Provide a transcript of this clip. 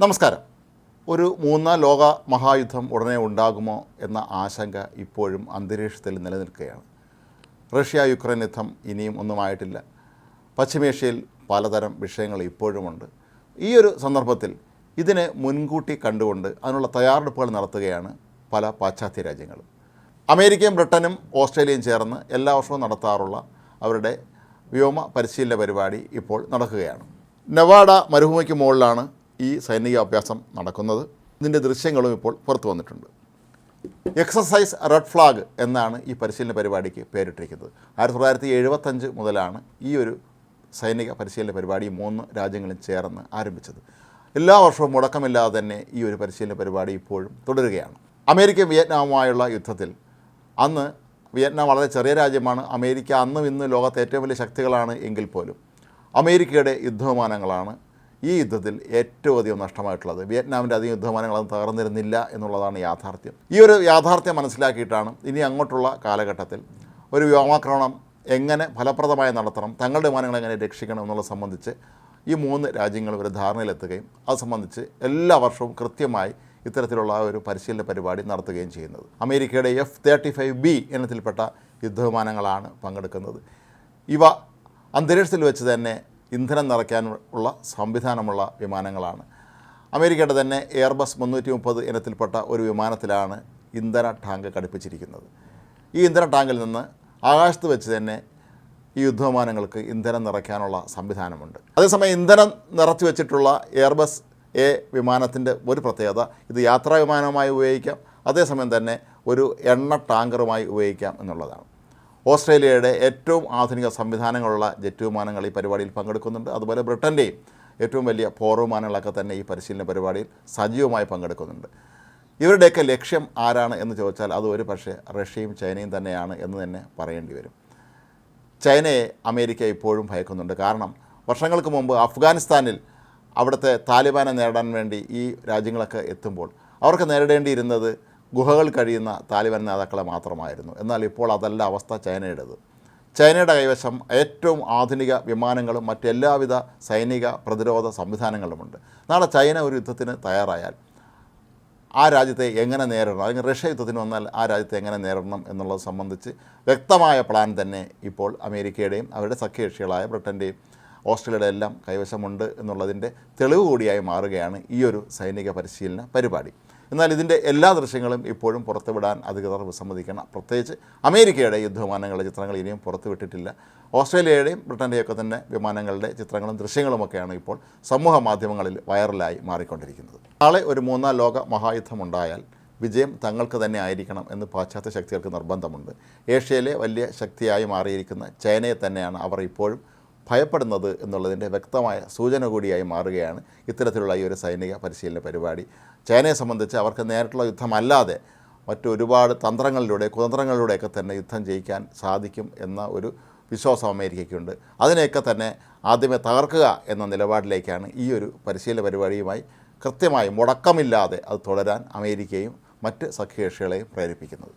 നമസ്കാരം. ഒരു മൂന്നാം ലോക മഹായുദ്ധം ഉടനെ ഉണ്ടാകുമോ എന്ന ആശങ്ക ഇപ്പോഴും അന്തരീക്ഷത്തിൽ നിലനിൽക്കുകയാണ്. റഷ്യ യുക്രൈൻ യുദ്ധം ഇനിയും ഒന്നുമായിട്ടില്ല. പശ്ചിമേഷ്യയിൽ പലതരം വിഷയങ്ങൾ ഇപ്പോഴുമുണ്ട്. ഈ ഒരു സന്ദർഭത്തിൽ ഇതിനെ മുൻകൂട്ടി കണ്ടുകൊണ്ട് അതിനുള്ള തയ്യാറെടുപ്പുകൾ നടത്തുകയാണ് പല പാശ്ചാത്യ രാജ്യങ്ങളും. അമേരിക്കയും ബ്രിട്ടനും ഓസ്ട്രേലിയയും ചേർന്ന് എല്ലാ വർഷവും നടത്താറുള്ള അവരുടെ വ്യോമ പരിശീലന പരിപാടി ഇപ്പോൾ നടക്കുകയാണ്. നെവാഡ മരുഭൂമിക്ക് മുകളിലാണ് ഈ സൈനിക അഭ്യാസം നടക്കുന്നത്. ഇതിൻ്റെ ദൃശ്യങ്ങളും ഇപ്പോൾ പുറത്തു വന്നിട്ടുണ്ട്. എക്സസൈസ് റെഡ് ഫ്ലാഗ് എന്നാണ് ഈ പരിശീലന പരിപാടിക്ക് പേരിട്ടിരിക്കുന്നത്. 1975 മുതലാണ് ഈ ഒരു സൈനിക പരിശീലന പരിപാടി 3 രാജ്യങ്ങളും ചേർന്ന് ആരംഭിച്ചത്. എല്ലാ വർഷവും മുടക്കമില്ലാതെ തന്നെ ഈ ഒരു പരിശീലന പരിപാടി ഇപ്പോഴും തുടരുകയാണ്. അമേരിക്കയും വിയറ്റ്നാമുമായുള്ള യുദ്ധത്തിൽ അന്ന് വിയറ്റ്നാം വളരെ ചെറിയ രാജ്യമാണ്. അമേരിക്ക അന്നും ഇന്ന് ലോകത്തെ ഏറ്റവും വലിയ ശക്തികളാണ് എങ്കിൽ പോലും അമേരിക്കയുടെ യുദ്ധവിമാനങ്ങളാണ് ഈ യുദ്ധത്തിൽ ഏറ്റവും അധികം നഷ്ടമായിട്ടുള്ളത്. വിയറ്റ്നാമിൻ്റെ അധികം യുദ്ധവിമാനങ്ങളൊന്നും തകർന്നിരുന്നില്ല എന്നുള്ളതാണ് യാഥാർത്ഥ്യം. ഈ ഒരു യാഥാർത്ഥ്യം മനസ്സിലാക്കിയിട്ടാണ് ഇനി അങ്ങോട്ടുള്ള കാലഘട്ടത്തിൽ ഒരു വ്യോമാക്രമണം എങ്ങനെ ഫലപ്രദമായി നടത്തണം, തങ്ങളുടെ വിമാനങ്ങൾ എങ്ങനെ രക്ഷിക്കണം എന്നുള്ളത് സംബന്ധിച്ച് ഈ 3 രാജ്യങ്ങളും ഒരു ധാരണയിലെത്തുകയും അത് സംബന്ധിച്ച് എല്ലാ വർഷവും കൃത്യമായി ഇത്തരത്തിലുള്ള ഒരു പരിശീലന പരിപാടി നടത്തുകയും ചെയ്യുന്നത്. അമേരിക്കയുടെ F-35B ഇനത്തിൽപ്പെട്ട യുദ്ധവിമാനങ്ങളാണ് പങ്കെടുക്കുന്നത്. ഇവ അന്തരീക്ഷത്തിൽ വെച്ച് തന്നെ ഇന്ധനം നിറയ്ക്കാനുള്ള സംവിധാനമുള്ള വിമാനങ്ങളാണ്. അമേരിക്കയുടെ തന്നെ എയർബസ് 330 ഇനത്തിൽപ്പെട്ട ഒരു വിമാനത്തിലാണ് ഇന്ധന ടാങ്ക് ഘടിപ്പിച്ചിരിക്കുന്നത്. ഈ ഇന്ധന ടാങ്കിൽ നിന്ന് ആകാശത്ത് വെച്ച് തന്നെ ഈ യുദ്ധവിമാനങ്ങൾക്ക് ഇന്ധനം നിറയ്ക്കാനുള്ള സംവിധാനമുണ്ട്. അതേസമയം ഇന്ധനം നിറച്ചു വെച്ചിട്ടുള്ള എയർബസ് എ വിമാനത്തിൻ്റെ ഒരു പ്രത്യേകത, ഇത് യാത്രാ വിമാനമായി ഉപയോഗിക്കാം, അതേസമയം തന്നെ ഒരു എണ്ണ ടാങ്കറുമായി ഉപയോഗിക്കാം എന്നുള്ളതാണ്. ഓസ്ട്രേലിയയുടെ ഏറ്റവും ആധുനിക സംവിധാനങ്ങളുള്ള ജെറ്റ് വിമാനങ്ങൾ ഈ പരിപാടിയിൽ പങ്കെടുക്കുന്നുണ്ട്. അതുപോലെ ബ്രിട്ടൻ്റെയും ഏറ്റവും വലിയ പോർ വിമാനങ്ങളൊക്കെ തന്നെ ഈ പരിശീലന പരിപാടിയിൽ സജീവമായി പങ്കെടുക്കുന്നുണ്ട്. ഇവരുടെയൊക്കെ ലക്ഷ്യം ആരാണ് എന്ന് ചോദിച്ചാൽ അത് ഒരു പക്ഷേ റഷ്യയും ചൈനയും തന്നെയാണ് എന്ന് തന്നെ പറയേണ്ടി വരും. ചൈനയെ അമേരിക്ക ഇപ്പോഴും ഭയക്കുന്നുണ്ട്. കാരണം വർഷങ്ങൾക്ക് മുമ്പ് അഫ്ഗാനിസ്ഥാനിൽ അവിടുത്തെ താലിബാനെ നേടാൻ വേണ്ടി ഈ രാജ്യങ്ങളൊക്കെ എത്തുമ്പോൾ അവർക്ക് നേരിടേണ്ടിയിരുന്നത് ഗുഹകൾ കഴിയുന്ന താലിബാൻ നേതാക്കളെ മാത്രമായിരുന്നു. എന്നാൽ ഇപ്പോൾ അതല്ല അവസ്ഥ ചൈനയുടേത്. ചൈനയുടെ കൈവശം ഏറ്റവും ആധുനിക വിമാനങ്ങളും മറ്റെല്ലാവിധ സൈനിക പ്രതിരോധ സംവിധാനങ്ങളുമുണ്ട്. നാളെ ചൈന ഒരു യുദ്ധത്തിന് തയ്യാറായാൽ ആ രാജ്യത്തെ എങ്ങനെ നേരിടണം, അല്ലെങ്കിൽ റഷ്യ യുദ്ധത്തിന് വന്നാൽ ആ രാജ്യത്തെ എങ്ങനെ നേരിടണം എന്നുള്ളത് സംബന്ധിച്ച് വ്യക്തമായ പ്ലാൻ തന്നെ ഇപ്പോൾ അമേരിക്കയുടെയും അവരുടെ സഖ്യകക്ഷികളായ ബ്രിട്ടൻ്റെയും ഓസ്ട്രേലിയയുടെ എല്ലാം കൈവശമുണ്ട് എന്നുള്ളതിൻ്റെ തെളിവ് കൂടിയായി മാറുകയാണ് ഈ ഒരു സൈനിക പരിശീലന പരിപാടി. എന്നാൽ ഇതിൻ്റെ എല്ലാ ദൃശ്യങ്ങളും ഇപ്പോഴും പുറത്തുവിടാൻ അധികൃതർ വിസമ്മതിക്കണം. പ്രത്യേകിച്ച് അമേരിക്കയുടെ യുദ്ധവിമാനങ്ങളുടെ ചിത്രങ്ങൾ ഇനിയും പുറത്തുവിട്ടിട്ടില്ല. ഓസ്ട്രേലിയയുടെയും ബ്രിട്ടൻ്റെയൊക്കെ തന്നെ വിമാനങ്ങളുടെ ചിത്രങ്ങളും ദൃശ്യങ്ങളുമൊക്കെയാണ് ഇപ്പോൾ സമൂഹ മാധ്യമങ്ങളിൽ വൈറലായി മാറിക്കൊണ്ടിരിക്കുന്നത്. നാളെ ഒരു 3ാം ലോക മഹായുദ്ധമുണ്ടായാൽ വിജയം തങ്ങൾക്ക് തന്നെ ആയിരിക്കണം എന്ന് പാശ്ചാത്യ ശക്തികൾക്ക് നിർബന്ധമുണ്ട്. ഏഷ്യയിലെ വലിയ ശക്തിയായി മാറിയിരിക്കുന്ന ചൈനയെ തന്നെയാണ് അവർ ഇപ്പോഴും ഭയപ്പെടുന്നത് എന്നുള്ളതിൻ്റെ വ്യക്തമായ സൂചന കൂടിയായി മാറുകയാണ് ഇത്തരത്തിലുള്ള ഈ ഒരു സൈനിക പരിശീലന പരിപാടി. ചൈനയെ സംബന്ധിച്ച് അവർക്ക് നേരിട്ടുള്ള യുദ്ധമല്ലാതെ മറ്റൊരുപാട് കുതന്ത്രങ്ങളിലൂടെയൊക്കെ തന്നെ യുദ്ധം ജയിക്കാൻ സാധിക്കും എന്ന ഒരു വിശ്വാസം അമേരിക്കയ്ക്കുണ്ട്. അതിനെയൊക്കെ തന്നെ ആദ്യമേ തകർക്കുക എന്ന നിലപാടിലേക്കാണ് ഈ ഒരു പരിശീലന പരിപാടിയുമായി കൃത്യമായി മുടക്കമില്ലാതെ അത് തുടരാൻ അമേരിക്കയും മറ്റ് സഖ്യകക്ഷികളെയും പ്രേരിപ്പിക്കുന്നത്.